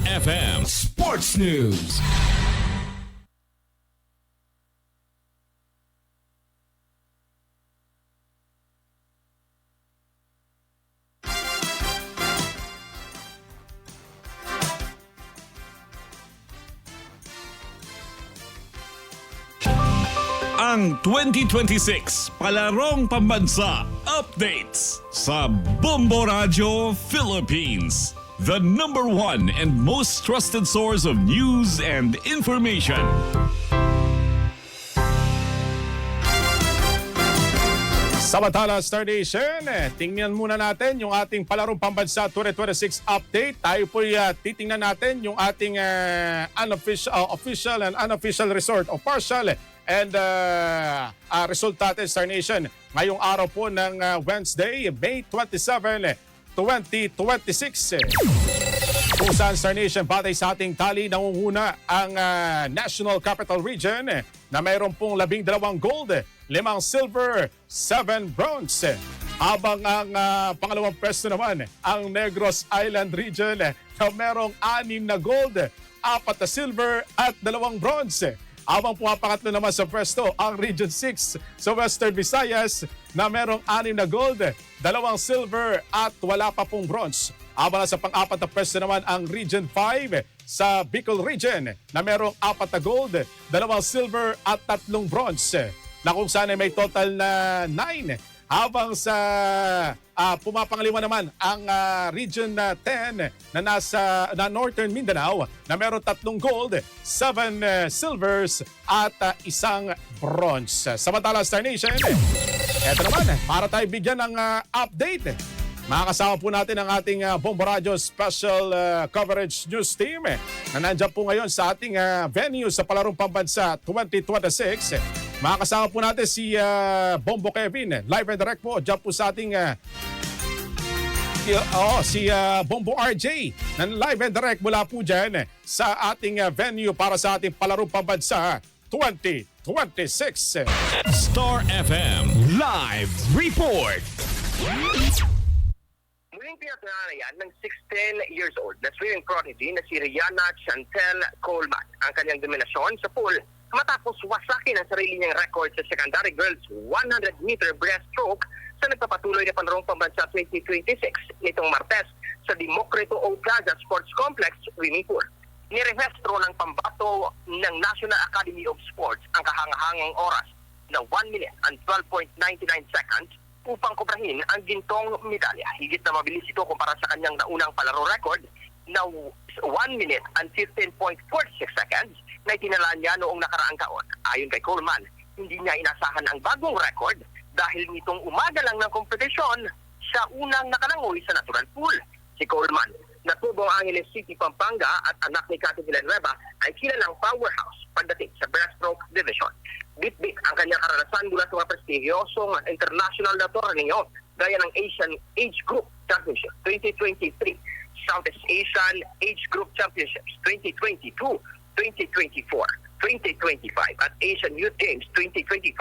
FM Sports News. Ang 2026 Palarong Pambansa Updates sa Bombo Radio Philippines. The #1 and most trusted source of news and information. Samantala, Star Nation, tingnan muna natin yung ating Palarong Pambansa 2026 update. Tayo po'y titingnan natin yung ating official and unofficial resort o partial and result natin, Star Nation. Ngayong araw po ng Wednesday, May 27, 2026. Kung saan, Star Nation, batay sa ating tali, nangunguna ang National Capital Region na mayroon pong 12 gold, 5 silver, 7 bronze. Habang ang pangalawang pwesto naman, ang Negros Island Region na mayroong 6 na gold, 4 na silver at 2 bronze. Habang pumapangatlo naman sa pwesto, ang Region 6 sa Western Visayas na merong 6 na gold, 2 silver at wala pa pong bronze. Habang sa pang-apat na pwesto naman ang Region 5 sa Bicol Region na merong 4 na gold, 2 silver at 3 bronze. Na kung saan ay may total na 9. Habang sa pumapangaliwa naman ang Region 10 na Northern Mindanao na meron 3 gold, 7 silvers at 1 bronze. Samantala, Star Nation, eto naman, para tayo bigyan ng update. Makakasama po natin ang ating Bombo Radio Special Coverage News Team na nandyan po ngayon sa ating venue sa Palarong Pambansa 2026. Makakasama po natin si Bombo Kevin, live and direct po dyan po sa ating si Bombo RJ na live and direct mula po dyan sa ating venue para sa ating Palarong Pambansa 2026. Star FM Live Report. Muling pinatunayan ng 16 years old na swimming prodigy na si Rihanna Chantel Coleman ang kanyang dominasyon sa pool matapos wasakin ang sarili niyang record sa secondary girls 100-meter breaststroke sa nagpapatuloy na Palarong Pambansa 2026 nitong Martes sa Democrito O. Plaza Sports Complex swimming pool. Nirehestro ng pambato ng National Academy of Sports ang kahangahangang oras na 1 minute and 12.99 seconds upang kubrahin ang gintong medalya. Higit na mabilis ito kumpara sa kanyang naunang palaro record na 1 minute and 15.46 seconds na itinalaan niya noong nakaraang taon. Ayon kay Coleman, hindi niya inasahan ang bagong record dahil nitong umaga lang ng kompetisyon, siya unang nakalangoy sa natural pool. Si Coleman, na tubong Angeles City, Pampanga at anak ni Cathy Villanueva ay kilalang powerhouse pagdating sa breaststroke division. Bit-bit ang kanyang karanasan mula sa mga prestigyosong international na torneo gaya ng Asian Age Group Championship 2023, Southeast Asian Age Group Championships 2022, 2024, 2025 at Asian Youth Games 2025.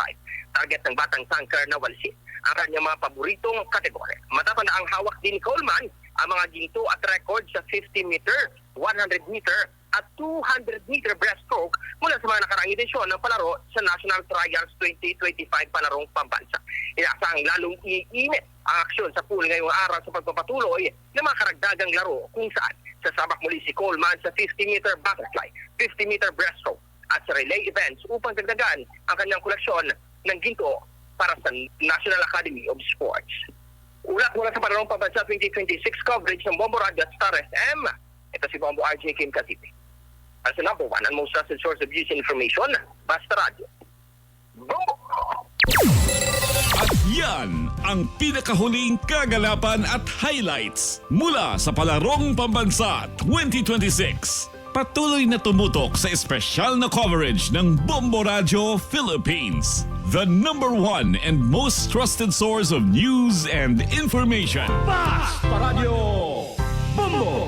Target ng Batang Tangkar na walsin ang kanyang mga paboritong kategory. Matapang na ang hawak din ni Coleman ang mga ginto at record sa 50-meter, 100-meter at 200-meter breaststroke mula sa mga nakaraang edisyon ng palaro sa National Trials 2025 Palarong Pambansa. Inaasahang lalong iinit ang aksyon sa pool ngayong araw sa pagpapatuloy ng mga karagdagang laro kung saan sasabak muli si Coleman sa 50-meter butterfly, 50-meter breaststroke at sa relay events upang dagdagan ang kanyang koleksyon ng ginto para sa National Academy of Sports. Ulat mula sa Palarong Pambansa 2026 coverage ng Bombo Radio at Star FM, ito si Bombo RJ Kim Casipe. As the #1 and most trusted source of news information, Basta Radio. Bombo! At yan ang pinakahuling kagalapan at highlights mula sa Palarong Pambansa 2026. Patuloy na tumutok sa espesyal na coverage ng Bombo Radio Philippines. The #1 and most trusted source of news and information. Basta Radio Bombo!